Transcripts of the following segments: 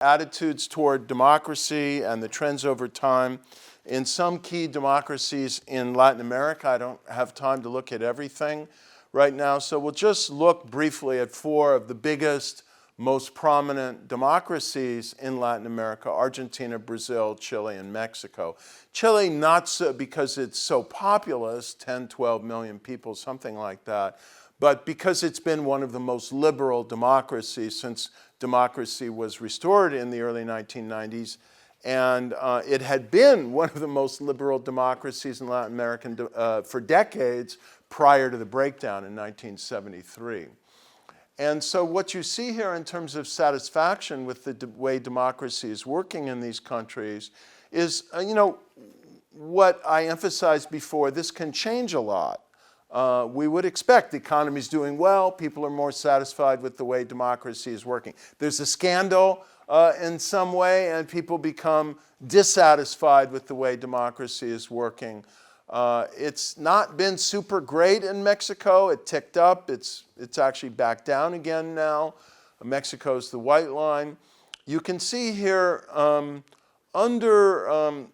attitudes toward democracy and the trends over time in some key democracies in Latin America. I don't have time to look at everything right now, so we'll just look briefly at 4 of the biggest, most prominent democracies in Latin America: Argentina, Brazil, Chile, and Mexico. Chile, not so because it's so populous, 10, 12 million people, something like that, but because it's been one of the most liberal democracies since democracy was restored in the early 1990s. And it had been one of the most liberal democracies in Latin America for decades prior to the breakdown in 1973. And so what you see here in terms of satisfaction with the way democracy is working in these countries is, what I emphasized before, this can change a lot. We would expect the economy's doing well, people are more satisfied with the way democracy is working. There's a scandal in some way, and people become dissatisfied with the way democracy is working. It's not been super great in Mexico. It ticked up. It's actually back down again now. Mexico's the white line. You can see here under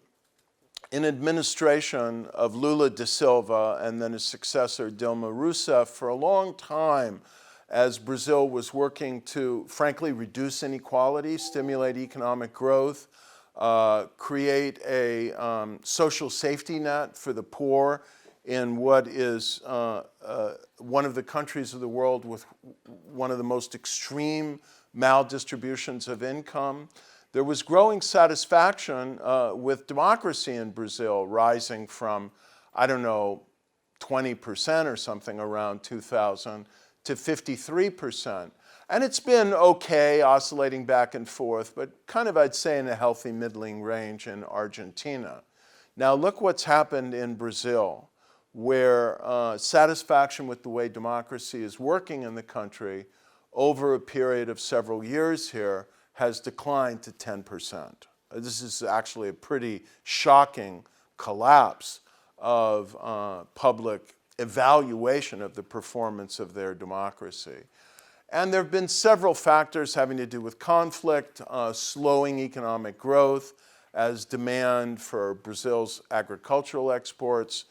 an administration of Lula da Silva and then his successor Dilma Rousseff for a long time, as Brazil was working to, frankly, reduce inequality, stimulate economic growth, create a social safety net for the poor in what is one of the countries of the world with one of the most extreme maldistributions of income. There was growing satisfaction with democracy in Brazil, rising from, 20% or something around 2000 to 53%. And it's been okay, oscillating back and forth, but kind of, I'd say, in a healthy middling range in Argentina. Now look what's happened in Brazil, where satisfaction with the way democracy is working in the country over a period of several years here has declined to 10%. This is actually a pretty shocking collapse of public evaluation of the performance of their democracy. And there have been several factors having to do with conflict, slowing economic growth as demand for Brazil's agricultural exports,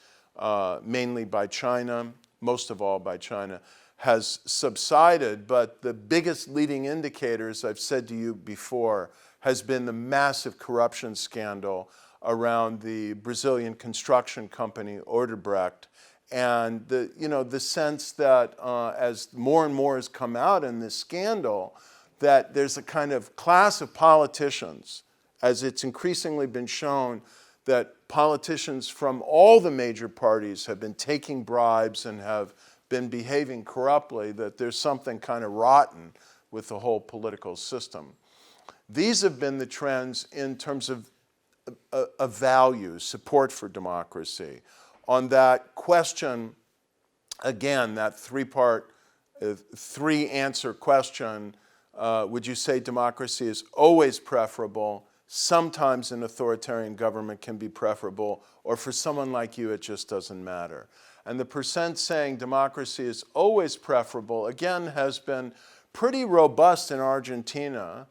mainly by China, most of all by China, has subsided. But the biggest leading indicators, I've said to you before, has been the massive corruption scandal around the Brazilian construction company Odebrecht. And the sense that as more and more has come out in this scandal, that there's a kind of class of politicians, as it's increasingly been shown, that politicians from all the major parties have been taking bribes and have been behaving corruptly, that there's something kind of rotten with the whole political system. These have been the trends in terms of values, support for democracy. On that question, again, that three-answer question, would you say democracy is always preferable? Sometimes an authoritarian government can be preferable, or for someone like you, it just doesn't matter. And the percent saying democracy is always preferable, again, has been pretty robust in Argentina,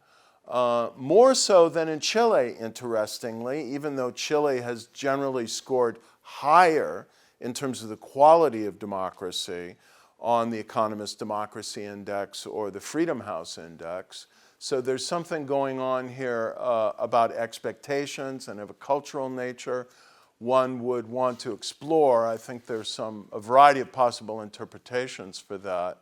more so than in Chile, interestingly, even though Chile has generally scored higher in terms of the quality of democracy on the Economist Democracy Index or the Freedom House Index. So there's something going on here about expectations and of a cultural nature one would want to explore. I think there's a variety of possible interpretations for that.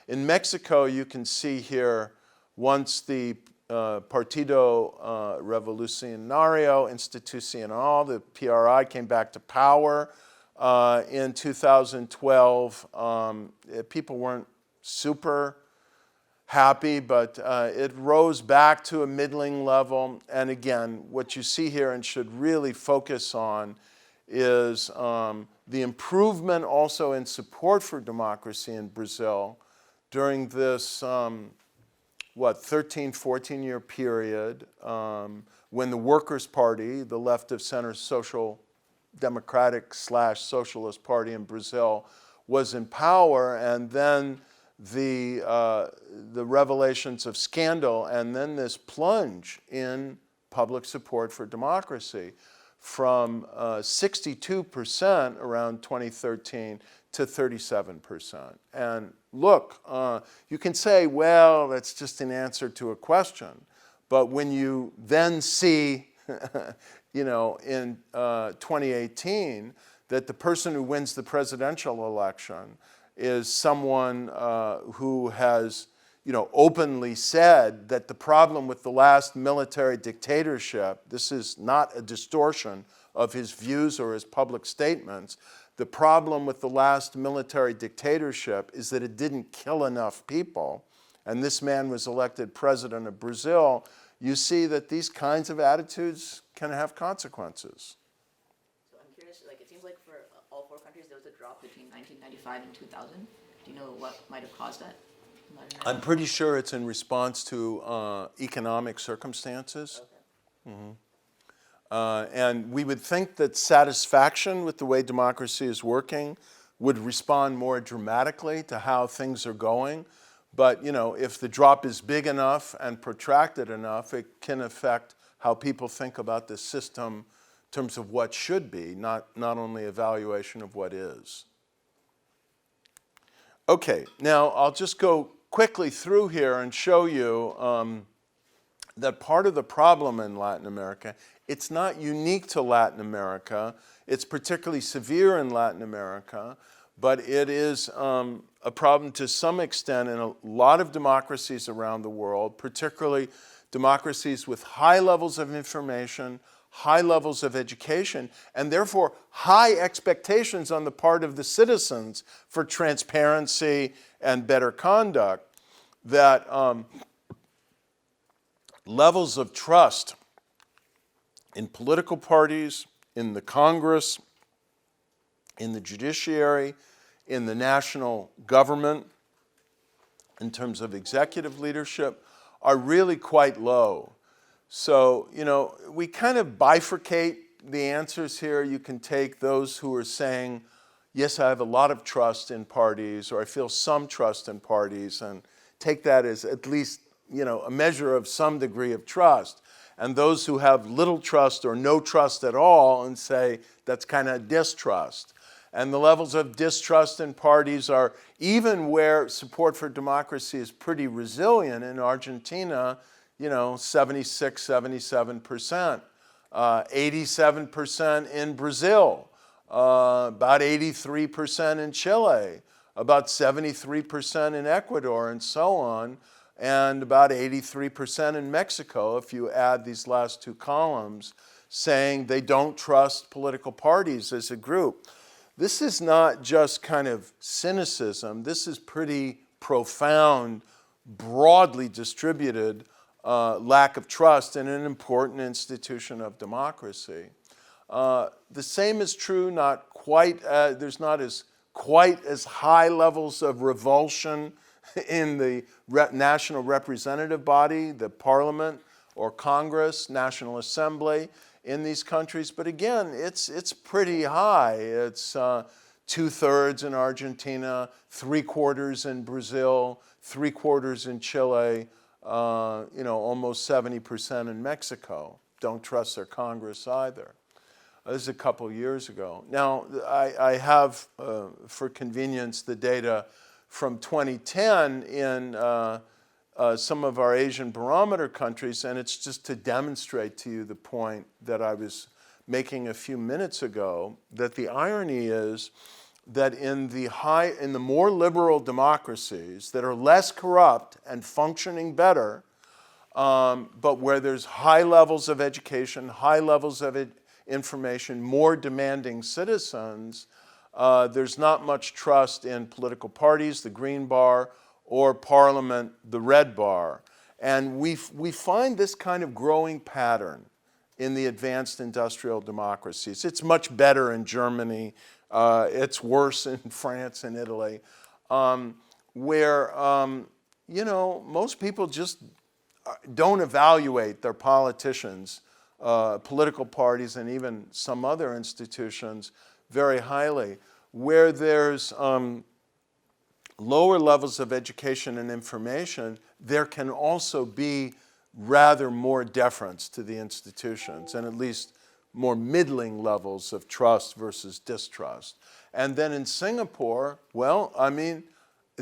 In Mexico, you can see here, once the Partido Revolucionario Institucional, the PRI, came back to power in 2012. People weren't super happy, but it rose back to a middling level. And again, what you see here and should really focus on is the improvement also in support for democracy in Brazil during this 13, 14-year period when the Workers' Party, the left of center social democratic / socialist party in Brazil, was in power, and then the revelations of scandal and then this plunge in public support for democracy from 62% around 2013 to 37%. And look, you can say, well, that's just an answer to a question. But when you then see, you know, in 2018, that the person who wins the presidential election is someone who has, you know, openly said that the problem with the last military dictatorship, this is not a distortion of his views or his public statements, the problem with the last military dictatorship is that it didn't kill enough people, and this man was elected president of Brazil. You see that these kinds of attitudes can have consequences. So I'm curious, like it seems like for all four countries there was a drop between 1995 and 2000. Do you know what might have caused that? I'm pretty sure it's in response to economic circumstances. Okay. And we would think that satisfaction with the way democracy is working would respond more dramatically to how things are going. But, you know, if the drop is big enough and protracted enough, it can affect how people think about the system in terms of what should be, not only evaluation of what is. Okay, now I'll just go quickly through here and show you that part of the problem in Latin America, it's not unique to Latin America. It's particularly severe in Latin America, but it is a problem to some extent in a lot of democracies around the world, particularly democracies with high levels of information, high levels of education, and therefore high expectations on the part of the citizens for transparency and better conduct, that levels of trust in political parties, in the Congress, in the judiciary, in the national government, in terms of executive leadership, are really quite low. So, you know, we kind of bifurcate the answers here. You can take those who are saying, yes, I have a lot of trust in parties, or I feel some trust in parties, and take that as at least, you know, a measure of some degree of trust. And those who have little trust or no trust at all and say that's kind of distrust. And the levels of distrust in parties are, even where support for democracy is pretty resilient in Argentina, you know, 76, 77%, 87% in Brazil, about 83% in Chile, about 73% in Ecuador, and so on, and about 83% in Mexico, if you add these last two columns, saying they don't trust political parties as a group. This is not just kind of cynicism. This is pretty profound, broadly distributed lack of trust in an important institution of democracy. The same is true, not quite, there's not quite as high levels of revulsion in the national representative body, the parliament or Congress, National Assembly in these countries. But again, it's pretty high. It's 2/3 in Argentina, 3/4 in Brazil, 3/4 in Chile, you know, almost 70% in Mexico. Don't trust their Congress either. This is a couple years ago. Now, I have, for convenience, the data from 2010 in some of our Asian barometer countries, and it's just to demonstrate to you the point that I was making a few minutes ago, that the irony is that in the more liberal democracies that are less corrupt and functioning better, but where there's high levels of education, high levels of information, more demanding citizens, there's not much trust in political parties, the green bar, or parliament, the red bar. And we find this kind of growing pattern in the advanced industrial democracies. It's much better in Germany. It's worse in France and Italy, where, you know, most people just don't evaluate their politicians, political parties, and even some other institutions very highly. Where there's lower levels of education and information, there can also be rather more deference to the institutions and at least more middling levels of trust versus distrust. And then in Singapore, well, I mean,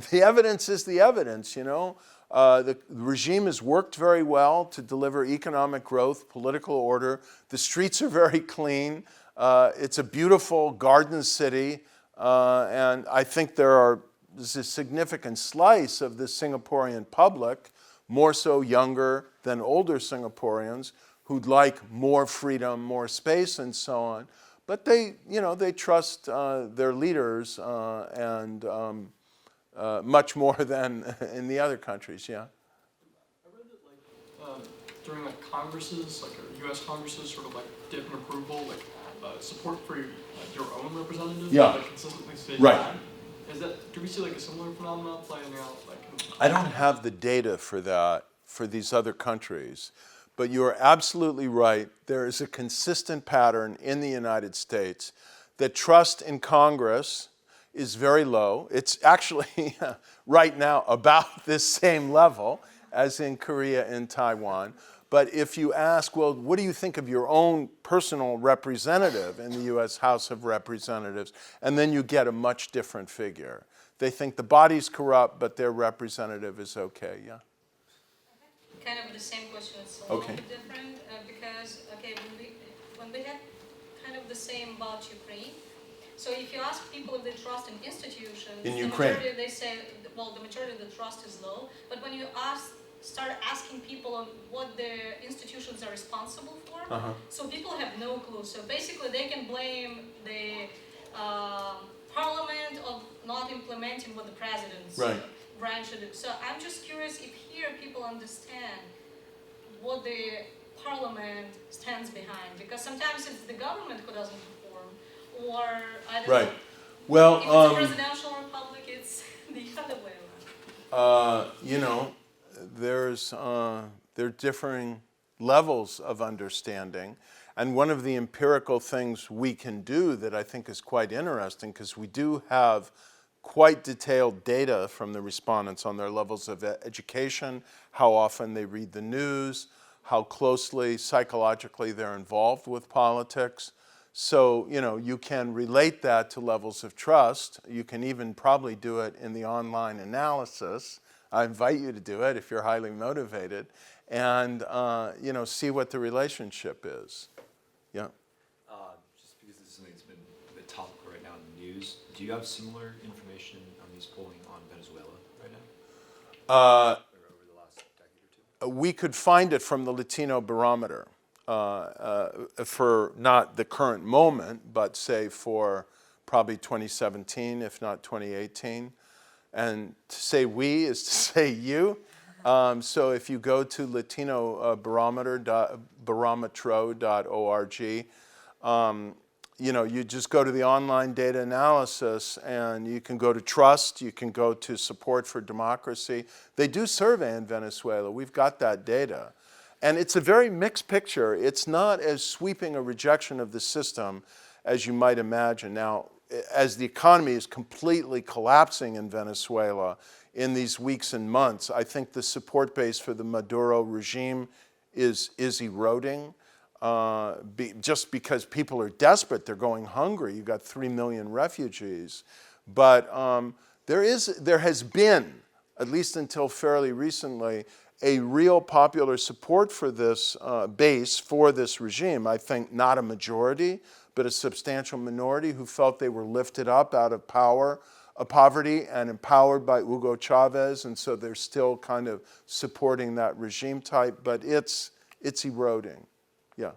the evidence is the evidence, you know. The regime has worked very well to deliver economic growth, political order. The streets are very clean. It's a beautiful garden city. And I think there's a significant slice of the Singaporean public, more so younger than older Singaporeans, who'd like more freedom, more space, and so on. But they, you know, they trust their leaders and much more than in the other countries, yeah. I read that during like Congresses, like U.S. Congresses, sort of like dip in approval, like support for your own representatives, Yeah. like consistently stayed Right. high. Is that, do we see like a similar phenomenon playing out? Like, I don't have the data for that for these other countries, but you are absolutely right. There is a consistent pattern in the United States that trust in Congress is very low. It's actually right now about this same level as in Korea and Taiwan. But if you ask, well, what do you think of your own personal representative in the US House of Representatives? And then you get a much different figure. They think the body's corrupt, but their representative is okay, yeah? Kind of the same question, it's a little Okay. bit different because, okay, when we had kind of the same about Ukraine, so if you ask people if they trust in institutions, In the Ukraine. majority they say, well, the majority of the trust is low, but when you start asking people on what the institutions are responsible for, so people have no clue. So basically they can blame the parliament of not implementing what the president's Right. branch should do. So I'm just curious if here people understand what the parliament stands behind, because sometimes it's the government who doesn't perform, or I don't Right. know. Well, If it's a presidential republic, it's the other way around. you know, there are differing levels of understanding. And one of the empirical things we can do that I think is quite interesting, because we do have quite detailed data from the respondents on their levels of education, how often they read the news, how closely psychologically they're involved with politics. So, you know, you can relate that to levels of trust. You can even probably do it in the online analysis. I invite you to do it if you're highly motivated, and you know, see what the relationship is. Yeah. Just because this is something that's been a bit topical right now in the news, do you have similar information on these polling on Venezuela right now? Or over the last decade or two? We could find it from the Latino Barometer for not the current moment, but say for probably 2017, if not 2018. And to say we is to say you. So if you go to latinobarometro.org, you know, you just go to the online data analysis, and you can go to trust, you can go to support for democracy. They do survey in Venezuela. We've got that data. And it's a very mixed picture. It's not as sweeping a rejection of the system as you might imagine. Now, as the economy is completely collapsing in Venezuela in these weeks and months, I think the support base for the Maduro regime is eroding. Just because people are desperate, they're going hungry. You've got 3 million refugees. But there has been, at least until fairly recently, a real popular support for this base, for this regime. I think not a majority, but a substantial minority who felt they were lifted up out of poverty and empowered by Hugo Chavez, and so they're still kind of supporting that regime type, but it's eroding. Yeah.